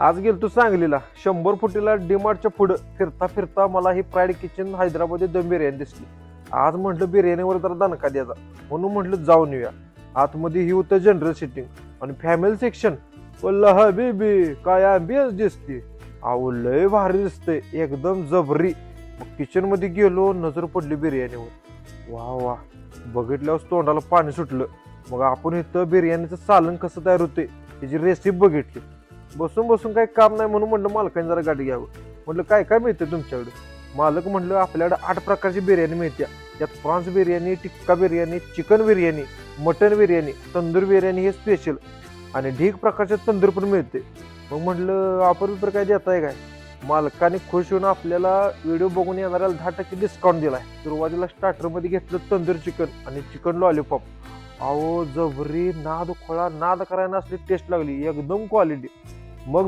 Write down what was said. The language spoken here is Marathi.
आज गेलतो सांगलीला 100 फुटीला डीमार्टच्या पुढं फिरता फिरता मला ही फ्राईड किचन हैदराबादी दम बिर्याणी दिसली. आज म्हटलं बिर्याणीवर जरा दणका द्यायचा म्हणून म्हटलं जाऊन येऊया. आतमध्ये ही होतं जनरल सिटिंग आणि फॅमिली सेक्शन. वल्ला हबीबी काय अँबियन्स दिसते. अहो लय भारी दिसतंय एकदम जबरी. मग किचन मध्ये गेलो नजर पडली बिर्याणीवर. वा वा बघितल्यावर तोंडाला पाणी सुटलं. मग आपण इथं बिर्याणीचं सालन कसं तयार होते त्याची रेसिपी बघितली. बसून बसून काही काम नाही म्हणून म्हटलं मालकाने जरा गाडी घ्यावं. म्हटलं काय काय मिळतं तुमच्याकडे. मालक म्हटलं आपल्याकडे 8 प्रकारची बिर्याणी मिळते. त्यात प्रॉन्स बिर्याणी, टिक्का बिर्याणी, चिकन बिर्याणी, मटन बिर्याणी, तंदूर बिर्याणी हे स्पेशल आणि ढीक प्रकारचे तंदूर पण मिळते. मग म्हटलं ऑफर बिफर काय देताय काय. मालकाने खुश होऊन आपल्याला व्हिडिओ बघून येणाऱ्याला 10% डिस्काउंट दिलाय. सुरुवातीला स्टार्टरमध्ये घेतलं तंदूर चिकन आणि चिकन लॉलीपॉप. अहो जबरी नाद खोळा नाद करायला असली टेस्ट लागली एकदम क्वालिटी.